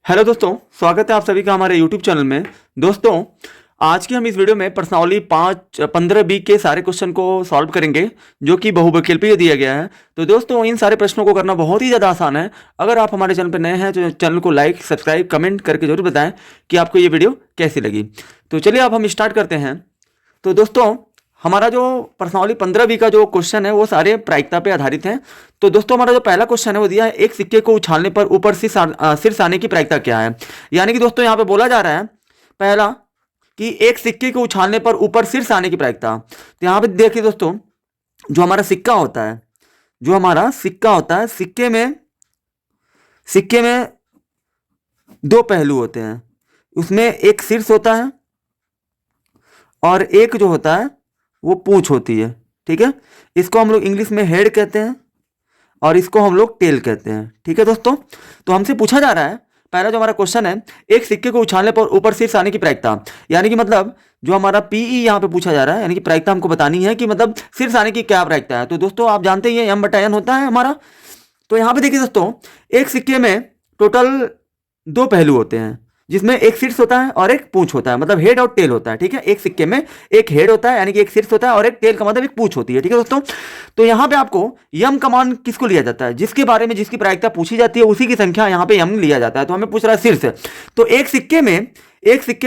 Hello दोस्तों, स्वागत है आप सभी का हमारे यूट्यूब चैनल में। दोस्तों, आज की हम इस वीडियो में पर्सनली 15 बी के सारे क्वेश्चन को सॉल्व करेंगे जो कि बहुविकल्पीय दिया गया है। तो दोस्तों, इन सारे प्रश्नों को करना बहुत ही ज़्यादा आसान है। अगर आप हमारे चैनल पर नए हैं तो चैनल को लाइक, सब्सक्राइब, कमेंट करके जरूर बताएं कि आपको ये वीडियो कैसी लगी। तो चलिए अब हम स्टार्ट करते हैं। तो दोस्तों, हमारा जो पर्सनली 15 बी का जो क्वेश्चन है वो सारे प्रायिकता पे आधारित हैं। तो दोस्तों, हमारा जो पहला क्वेश्चन है वो दिया है, एक सिक्के को उछालने पर ऊपर शीर्ष आने की प्रायिकता क्या है। यानी कि दोस्तों यहाँ पे बोला जा रहा है पहला कि एक सिक्के को उछालने पर ऊपर शीर्ष आने की प्रायिकता। तो यहाँ पे देखिए दोस्तों, जो हमारा सिक्का होता है, सिक्के में दो पहलू होते हैं। उसमें एक शीर्ष होता है और एक जो होता है वो पूंछ होती है। ठीक है, इसको हम लोग इंग्लिश में हेड कहते हैं और इसको हम लोग टेल कहते हैं। ठीक है दोस्तों, तो हमसे पूछा जा रहा है, पहला जो हमारा क्वेश्चन है, एक सिक्के को उछालने पर ऊपर शीर्ष आने की प्रायिकता। यानी कि मतलब जो हमारा पीई यहाँ पे पूछा जा रहा है, यानी कि प्रायिकता हमको बतानी है कि मतलब शीर्ष आने की क्या प्रायिकता है। तो दोस्तों आप जानते ही हैं m/n होता है हमारा। तो यहाँ पे देखिए दोस्तों, एक सिक्के में टोटल दो पहलू होते हैं जिसमें एक शीर्ष होता है और एक पूंछ होता है, मतलब हेड और टेल होता है। ठीक है, एक सिक्के में एक हेड होता है यानी कि एक शीर्ष होता है और एक टेल का मतलब एक पूंछ होती है। ठीक है दोस्तों, तो यहाँ पे आपको यम का मान किसको लिया जाता है, जिसके बारे में जिसकी प्रायिकता पूछी जाती है उसी की संख्या यहाँ पे यम लिया जाता है। तो हमें पूछ रहा है शीर्ष। तो एक सिक्के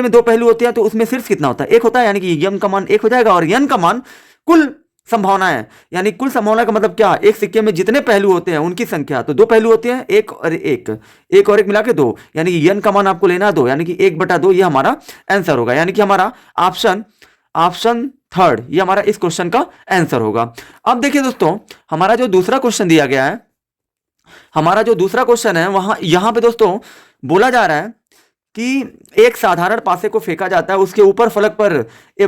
में दो पहलू होते हैं, तो उसमें शीर्ष कितना होता है, एक होता है, यानी कि यम का मान एक हो जाएगा और यन का मान कुल संभावना है। यानी कुल संभावना का मतलब क्या, एक सिक्के में जितने पहलू होते हैं उनकी संख्या। तो दो पहलू होते हैं, एक और एक मिला के दो, यानी कि यन का मान आपको लेना है 2, यानी कि 1/2 ये हमारा आंसर होगा। यानी कि हमारा ऑप्शन थर्ड ये हमारा इस क्वेश्चन का आंसर होगा। अब देखिए दोस्तों, हमारा जो दूसरा क्वेश्चन दिया गया है, वहां यहां पे दोस्तों बोला जा रहा है कि एक साधारण पासे को फेंका जाता है, उसके ऊपर फलक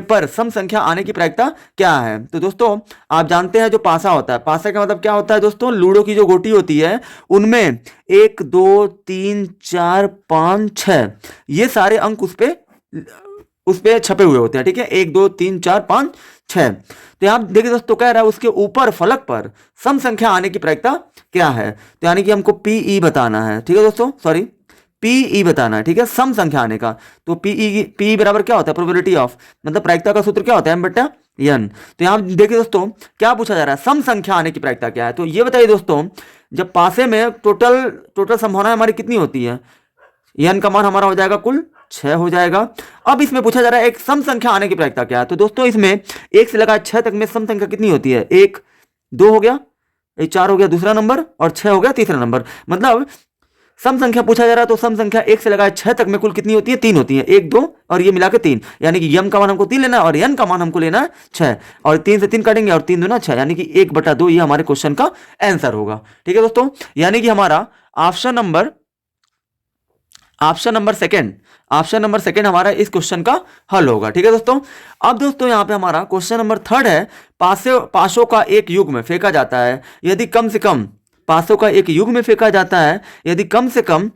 पर सम संख्या आने की प्रायिकता क्या है। तो दोस्तों आप जानते हैं जो पासा होता है, पासे का मतलब क्या होता है दोस्तों, लूडो की जो गोटी होती है उनमें 1 2 3 4 5 6 ये सारे अंक उस पे छपे हुए होते हैं। ठीक है, 1 2 3 4 5 6। तो यहां देखिए दोस्तों, कह रहा है उसके ऊपर फलक पर सम संख्या आने की प्रायिकता क्या है। तो यानी कि हमको पीई बताना है। ठीक है दोस्तों, सॉरी पीई बताना है। ठीक है, सम संख्या आने का। तो पीई बराबर क्या होता है, प्रोबेबिलिटी ऑफ, मतलब प्रायिकता का सूत्र क्या होता है, m/n। तो यहां देखिए दोस्तों, क्या पूछा जा रहा है, सम संख्या आने की प्रायिकता क्या है। तो ये बताइए दोस्तों, जब पासे में टोटल संभावना हमारी कितनी होती है, n का मान हमारा हो जाएगा कुल 6 हो जाएगा। अब इसमें पूछा जा रहा है एक सम संख्या आने की प्रायिकता क्या है। तो दोस्तों इसमें 1 से लगा 6 तक में सम संख्या कितनी होती है, 1 2 हो गया, 4 हो गया दूसरा नंबर और 6 हो गया तीसरा नंबर। मतलब सम संख्या पूछा जा रहा है, तो सम संख्या 1 से लगाए 6 तक में कुल कितनी होती है, 3 होती है, 1 2 और ये मिला के 3। यानी कि यम का मान हमको 3 लेना है और एन का मान हमको लेना है 6, और 3 से 3 काटेंगे और 3 दूना 6, यानी कि 1/2 ये हमारे क्वेश्चन का आंसर होगा। ठीक है दोस्तों, यानी कि हमारा ऑप्शन नंबर सेकंड हमारा इस क्वेश्चन का हल होगा। ठीक है दोस्तों, अब दोस्तों यहाँ पे हमारा क्वेश्चन नंबर थर्ड है, पासों का एक युग्म फेंका जाता है यदि कम से कम, पासों का एक युग्म में फेंका जाता है यदि कम से कम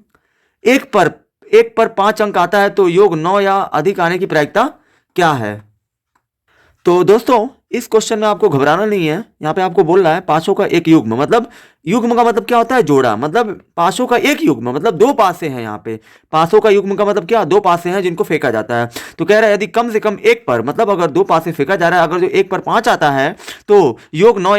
एक पर 5 अंक आता है, तो योग 9 या अधिक आने की प्रायिकता क्या है। तो दोस्तों इस क्वेश्चन में आपको घबराना नहीं है। यहाँ पे आपको बोल रहा है पासों का एक युग्म, मतलब युग्म का मतलब क्या होता है, जोड़ा, मतलब पासों का एक युग्म मतलब दो पासे हैं। यहाँ पे पासों का युग्म का मतलब क्या, दो पासे हैं जिनको फेंका जाता है। तो कह रहा है यदि कम से कम एक पर, मतलब अगर दो पासे फेंका जा रहा है, अगर जो एक पर 5 आता है तो योग 9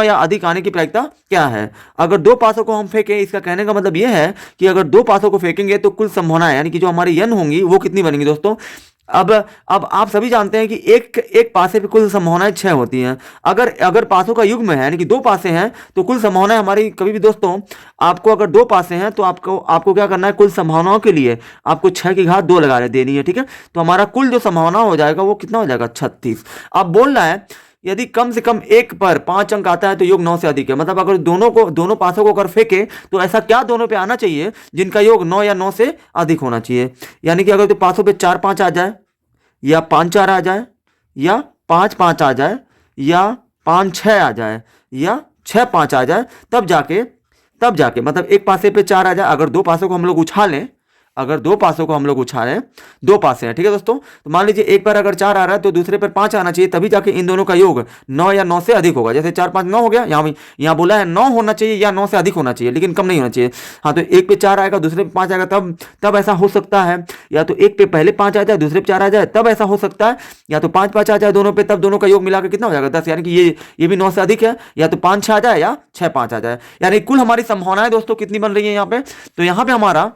या अधिक आने की प्रायिकता क्या है। अगर दो पासों को हम फेंकें, इसका कहने का मतलब यह है कि अगर दो पासों को फेंकेंगे तो कुल संभावना यानी कि जो हमारी यन होंगी वो कितनी बनेंगी दोस्तों। अब आप सभी जानते हैं कि एक पासे पे कुल संभावनाएं 6 होती हैं। अगर पासों का युग्म है यानी कि दो पासे हैं, तो कुल संभावनाएं हमारी, कभी भी दोस्तों आपको अगर दो पासे हैं तो आपको क्या करना है, कुल संभावनाओं के लिए आपको 6 की घात 2 लगा देनी है। ठीक है, तो हमारा कुल जो संभावना हो जाएगा वो कितना हो जाएगा, 36। अब बोल रहा है यदि कम से कम एक पर 5 अंक आता है तो योग 9 से अधिक है। मतलब अगर दोनों पासों को अगर फेंके तो ऐसा क्या दोनों पे आना चाहिए जिनका योग 9 या 9 से अधिक होना चाहिए। यानी कि अगर तो पासों पे 4 5 आ जाए, या 5 4 आ जाए, या 5 5 आ जाए, या 5 6 आ जाए, या 6 5 आ जाए, तब जाके मतलब एक पासे पे 4 आ जाए। अगर दो पासों को हम लोग उछालें, अगर दो पासों को हम लोग उछालें, दो पासे हैं, ठीक है दोस्तों, तो मान लीजिए एक पर अगर 4 आ रहा है तो दूसरे पर 5 आना चाहिए, तभी जाके इन दोनों का योग 9 या 9 से अधिक होगा। जैसे 4 5 9 हो गया, यहाँ बोला है 9 होना चाहिए या 9 से अधिक होना चाहिए, लेकिन कम नहीं होना चाहिए। हाँ, तो एक पे 4 आएगा, दूसरे पे 5 आएगा, तब ऐसा हो सकता है। या तो एक पे पहले 5 आ जाए, दूसरे पे 4 आ जाए, तब ऐसा हो सकता है। या तो 5 5 आ जाए दोनों पे, तब दोनों का योग मिलाकर कितना हो जाएगा 10, यानी कि ये भी 9 से अधिक है। या तो 5 6 आ जाए या 6 5 आ जाए, यानी कुल हमारी संभावनाएं दोस्तों कितनी बन रही है यहाँ पे। तो यहाँ पे हमारा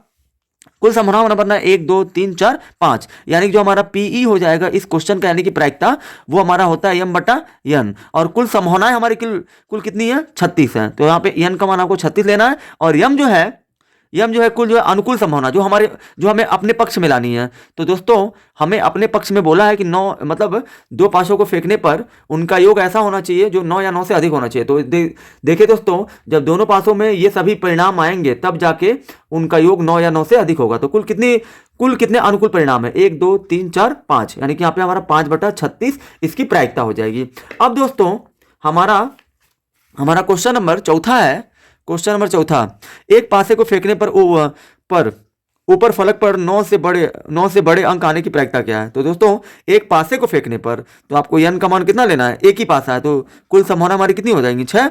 कुल संभावना बनना 1 2 3 4 5, यानी कि जो हमारा पीई हो जाएगा इस क्वेश्चन का, यानी कि प्रायिकता, वो हमारा होता है m बटा n। और कुल संभावनाएं हमारी कुल कितनी है 36 है। तो यहाँ पे n का मान आपको 36 लेना है, और m जो है कुल जो है अनुकूल संभावना जो हमें अपने पक्ष में लानी है। तो दोस्तों हमें अपने पक्ष में बोला है कि 9 मतलब दो पासों को फेंकने पर उनका योग ऐसा होना चाहिए जो 9 या 9 से अधिक होना चाहिए। तो देखिए दोस्तों, जब दोनों पासों में ये सभी परिणाम आएंगे तब जाके उनका योग 9 या 9 से अधिक होगा। तो कुल कितने अनुकूल परिणाम है 1 2 3 4 5, यानी कि यहाँ पे हमारा 5 बटा 36 इसकी प्रायिकता हो जाएगी। अब दोस्तों हमारा क्वेश्चन नंबर चौथा है। क्वेश्चन नंबर चौथा, एक पासे को फेंकने पर ऊपर फलक पर 9 से बड़े अंक आने की प्रायिकता क्या है। तो दोस्तों एक पासे को फेंकने पर तो आपको n का मान कितना लेना है, एक ही पासा है, तो कुल संभावना हमारी कितनी हो जाएंगी 6।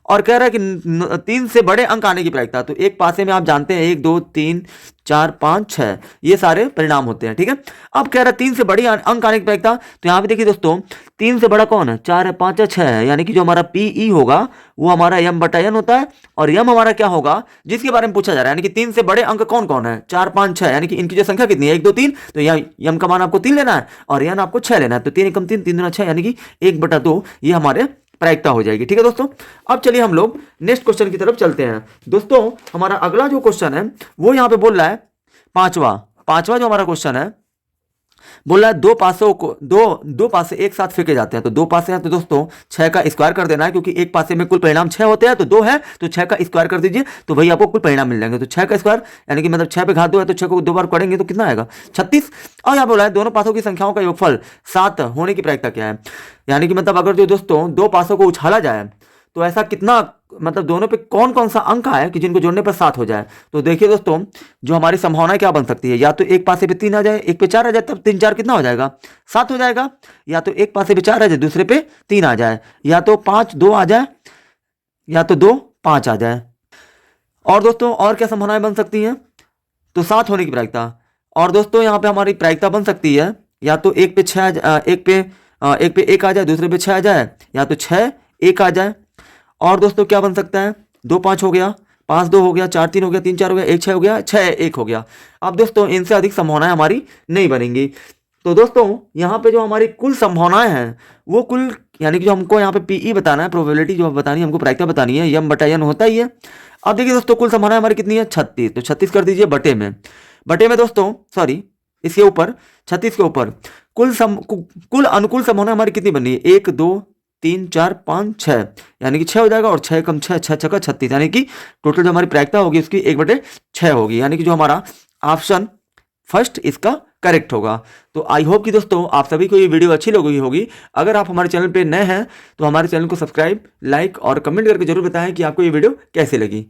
और कह रहा है कि 3 से बड़े अंक आने की प्रायिकता, तो एक पासे में आप जानते हैं 1 2 3 4 5 6 ये सारे परिणाम होते हैं, ठीक है। अब कह रहा है 3 से बड़ी अंक आने की प्रायिकता, तो यहाँ पे देखिए दोस्तों 3 से बड़ा कौन है, 4 है 5 है 6 है, यानी कि जो हमारा पीई होगा वो हमारा m बटा n होता है। और m हमारा क्या होगा जिसके बारे में पूछा जा रहा है, यानी कि 3 से बड़े अंक कौन कौन है 4 5 6, यानी कि इनकी जो संख्या कितनी है 1 2 3, तो यहाँ m का मान आपको 3 लेना है और n आपको 6 लेना है। तो 3 एकम 3 3 दूना 6, यानी कि 1 बटा 2 ये हमारे प्रायिकता हो जाएगी, ठीक है दोस्तों। अब चलिए हम लोग नेक्स्ट क्वेश्चन की तरफ चलते हैं। दोस्तों हमारा अगला जो क्वेश्चन है वो यहाँ पे बोल रहा है पांचवा जो हमारा क्वेश्चन है बोल रहा है दो पासे एक साथ फेंके जाते हैं। तो दो पासे हैं तो दोस्तों 6 का स्क्वायर कर देना है, क्योंकि एक पासे में कुल परिणाम 6 होते हैं, तो 2 है तो 6 का स्क्वायर कर दीजिए, तो वही आपको कुल परिणाम मिल जाएंगे। तो 6 का स्क्वायर यानी कि मतलब 6 पे घात 2 है, तो 6 को 2 बार करेंगे तो कितना आएगा 36। और यहाँ बोला है दोनों पासों की संख्याओं का योगफल 7 होने की प्रायिकता क्या है, यानी कि मतलब अगर जो दोस्तों दो पासों को उछाला जाए तो ऐसा कितना मतलब दोनों पे कौन कौन सा अंक आए कि जिनको जोड़ने पर 7 हो जाए। तो देखिए दोस्तों जो हमारी संभावना क्या बन सकती है, या तो एक पासे पे 3 आ जाए, एक पे 4 आ जाए, तब 3 4 कितना हो जाएगा 7 हो जाएगा। या तो एक पासे पे 4 आ जाए, दूसरे पे 3 आ जाए, या तो 5 2 आ जाए, या तो 2 5 आ जाए। और दोस्तों और क्या संभावनाएं बन सकती हैं, तो 7 होने की प्रायिकता। और दोस्तों यहाँ पे हमारी प्रायिकता बन सकती है या तो एक पे 1 आ जाए, दूसरे पे 6 आ जाए, या तो 6 1 आ जाए। और दोस्तों क्या बन सकता है 2 5 हो गया, 5 2 हो गया, 4 3 हो गया, 3 4 हो गया, 1 6 हो गया, 6 1 हो गया। अब दोस्तों इनसे अधिक संभावनाएं हमारी नहीं बनेंगी। तो दोस्तों यहाँ पे जो हमारी कुल संभावनाएं हैं वो कुल, यानी कि जो हमको यहाँ पे पीई बताना है, प्रोबेबिलिटी जो बतानी है, हमको प्रायिकता बतानी है, m बटा n होता ही है। अब देखिए दोस्तों कुल संभावनाएं हमारी कितनी है 36, तो 36 कर दीजिए बटे में दोस्तों, सॉरी इसके ऊपर 36 के ऊपर कुल अनुकूल संभावना हमारी कितनी बनी है 1 2 3 4 5 6, यानी कि 6 हो जाएगा। और 6 कम 6 6 6 का 36, यानी कि टोटल जो हमारी प्रायिकता होगी उसकी 1/6 होगी, यानी कि जो हमारा ऑप्शन फर्स्ट इसका करेक्ट होगा। तो आई होप कि दोस्तों आप सभी को ये वीडियो अच्छी लगी होगी। अगर आप हमारे चैनल पे नए हैं तो हमारे चैनल को सब्सक्राइब, लाइक और कमेंट करके जरूर बताएं कि आपको ये वीडियो कैसी लगी।